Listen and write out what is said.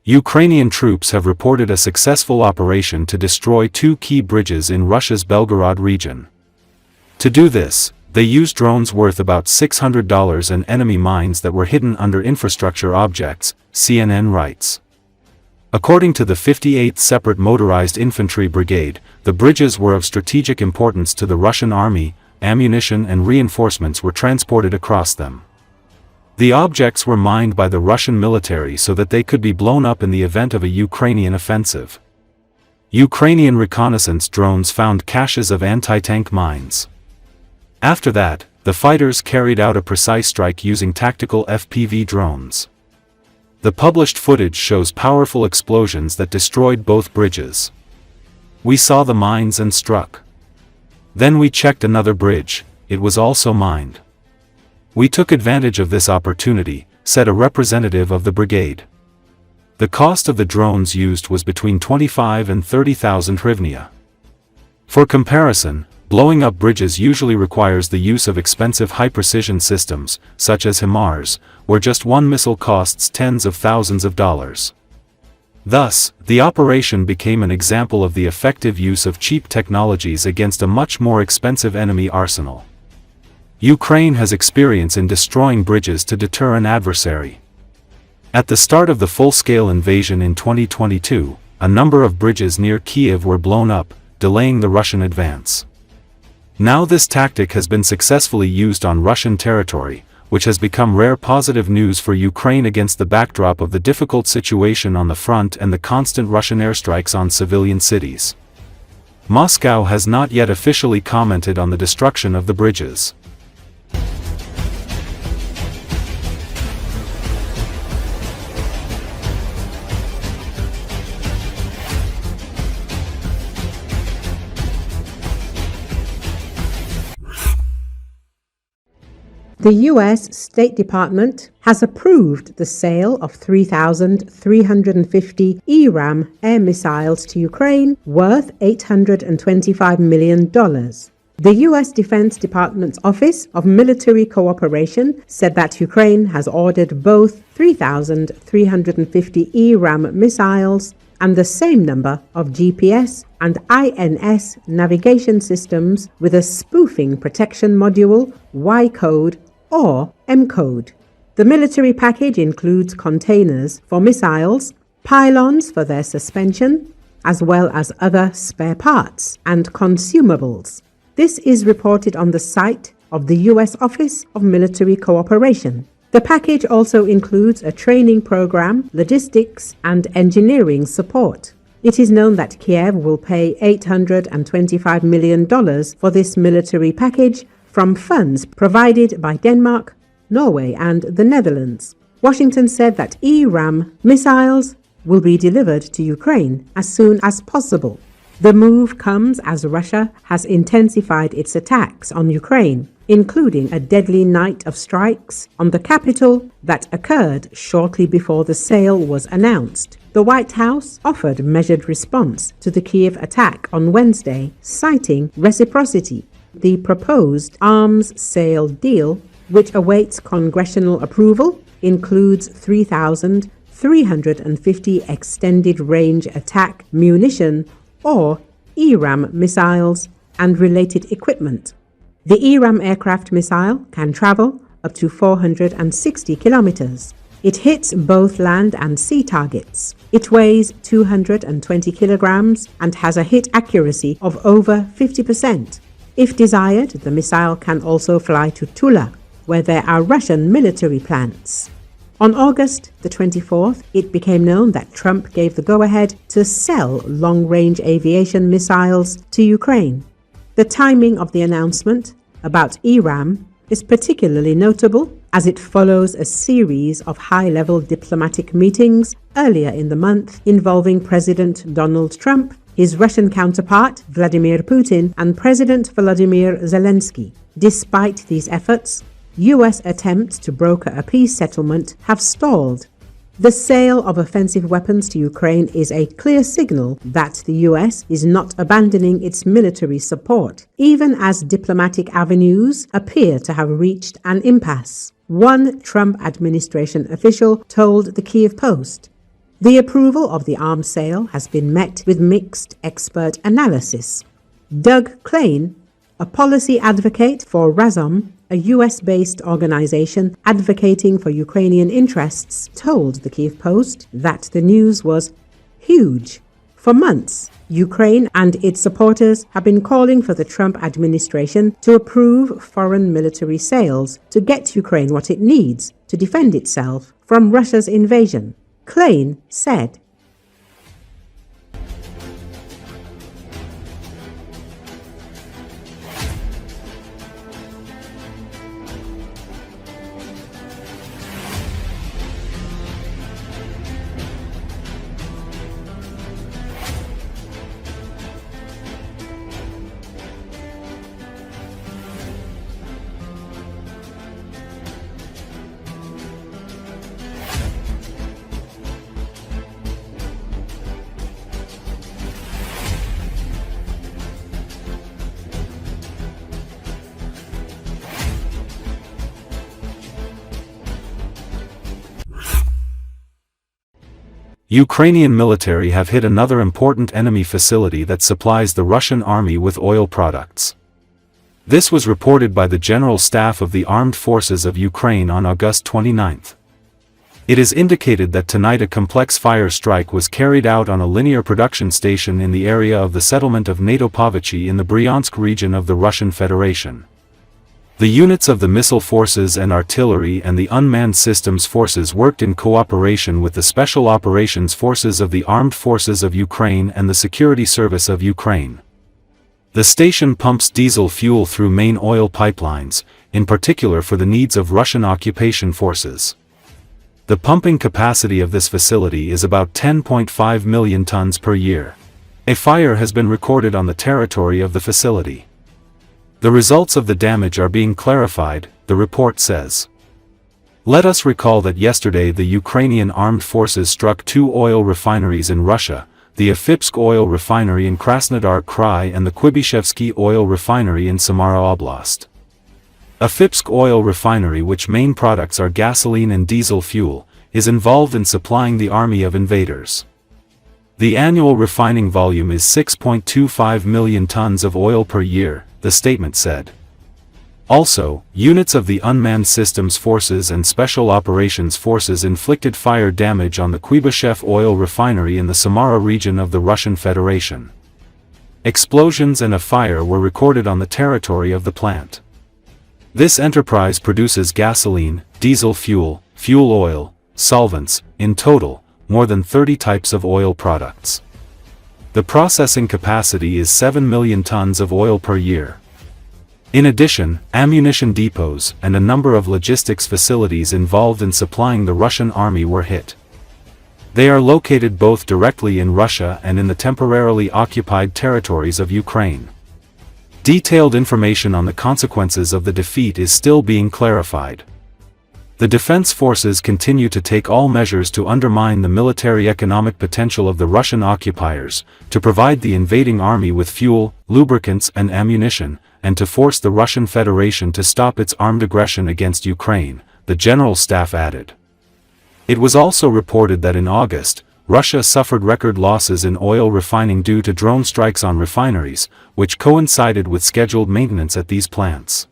Ukrainian troops have reported a successful operation to destroy two key bridges in Russia's Belgorod region. To do this, they used drones worth about $600 and enemy mines that were hidden under infrastructure objects, CNN writes. According to the 58th Separate Motorized Infantry Brigade, the bridges were of strategic importance to the Russian army. Ammunition and reinforcements were transported across them. The objects were mined by the Russian military so that they could be blown up in the event of a Ukrainian offensive. Ukrainian reconnaissance drones found caches of anti-tank mines. After that, the fighters carried out a precise strike using tactical FPV drones. The published footage shows powerful explosions that destroyed both bridges. We saw the mines and struck. Then we checked another bridge, it was also mined. We took advantage of this opportunity, said a representative of the brigade. The cost of the drones used was between 25 and 30,000 hryvnia. For comparison, blowing up bridges usually requires the use of expensive high-precision systems, such as HIMARS, where just one missile costs tens of thousands of dollars. Thus, the operation became an example of the effective use of cheap technologies against a much more expensive enemy arsenal. Ukraine has experience in destroying bridges to deter an adversary. At the start of the full-scale invasion in 2022, a number of bridges near Kiev were blown up, delaying the Russian advance. Now this tactic has been successfully used on Russian territory, which has become rare positive news for Ukraine against the backdrop of the difficult situation on the front and the constant Russian airstrikes on civilian cities. Moscow has not yet officially commented on the destruction of the bridges. The U.S. State Department has approved the sale of 3,350 ERAM air missiles to Ukraine worth $825 million. The U.S. Defense Department's Office of Military Cooperation said that Ukraine has ordered both 3,350 ERAM missiles and the same number of GPS and INS navigation systems with a spoofing protection module, Y-code, or M-code. The military package includes containers for missiles, pylons for their suspension, as well as other spare parts and consumables. This is reported on the site of the U.S. Office of Military Cooperation. The package also includes a training program, logistics, and engineering support. It is known that Kiev will pay $825 million for this military package from funds provided by Denmark, Norway, and the Netherlands. Washington said that ERAM missiles will be delivered to Ukraine as soon as possible. The move comes as Russia has intensified its attacks on Ukraine, including a deadly night of strikes on the capital that occurred shortly before the sale was announced. The White House offered measured response to the Kyiv attack on Wednesday, citing reciprocity. The proposed arms sale deal, which awaits congressional approval, includes 3,350 extended-range attack munition or ERAM missiles and related equipment. The ERAM aircraft missile can travel up to 460 kilometers. It hits both land and sea targets. It weighs 220 kilograms and has a hit accuracy of over 50%. If desired, the missile can also fly to Tula, where there are Russian military plants. On August the 24th, it became known that Trump gave the go-ahead to sell long-range aviation missiles to Ukraine. The timing of the announcement about ERAM is particularly notable as it follows a series of high-level diplomatic meetings earlier in the month involving President Donald Trump, his Russian counterpart Vladimir Putin, and President Volodymyr Zelenski. Despite these efforts, U.S. attempts to broker a peace settlement have stalled. The sale of offensive weapons to Ukraine is a clear signal that the U.S. is not abandoning its military support, even as diplomatic avenues appear to have reached an impasse. One Trump administration official told the Kyiv Post, The approval of the arms sale has been met with mixed expert analysis. Doug Klain, a policy advocate for Razom, a US-based organization advocating for Ukrainian interests, told the Kyiv Post that the news was huge. For months, Ukraine and its supporters have been calling for the Trump administration to approve foreign military sales to get Ukraine what it needs to defend itself from Russia's invasion. Klain said, Ukrainian military have hit another important enemy facility that supplies the Russian army with oil products. This was reported by the General Staff of the Armed Forces of Ukraine on August 29. It is indicated that tonight a complex fire strike was carried out on a linear production station in the area of the settlement of NATO Pavichi in the Bryansk region of the Russian Federation. The units of the missile forces and artillery and the unmanned systems forces worked in cooperation with the Special Operations Forces of the Armed Forces of Ukraine and the Security Service of Ukraine. The station pumps diesel fuel through main oil pipelines, in particular for the needs of Russian occupation forces. The pumping capacity of this facility is about 10.5 million tons per year. A fire has been recorded on the territory of the facility. The results of the damage are being clarified, the report says. Let us recall that yesterday the Ukrainian armed forces struck two oil refineries in Russia, the Afipsk oil refinery in Krasnodar Krai and the Kuibishevsky oil refinery in Samara Oblast. Afipsk oil refinery, which main products are gasoline and diesel fuel, is involved in supplying the army of invaders. The annual refining volume is 6.25 million tons of oil per year, the statement said. Also, units of the Unmanned Systems Forces and Special Operations Forces inflicted fire damage on the Kuibyshev oil refinery in the Samara region of the Russian Federation. Explosions and a fire were recorded on the territory of the plant. This enterprise produces gasoline, diesel fuel, fuel oil, solvents, in total, more than 30 types of oil products. The processing capacity is 7 million tons of oil per year. In addition, ammunition depots and a number of logistics facilities involved in supplying the Russian army were hit. They are located both directly in Russia and in the temporarily occupied territories of Ukraine. Detailed information on the consequences of the defeat is still being clarified. The defense forces continue to take all measures to undermine the military-economic potential of the Russian occupiers, to provide the invading army with fuel, lubricants and ammunition, and to force the Russian Federation to stop its armed aggression against Ukraine, the General Staff added. It was also reported that in August, Russia suffered record losses in oil refining due to drone strikes on refineries, which coincided with scheduled maintenance at these plants.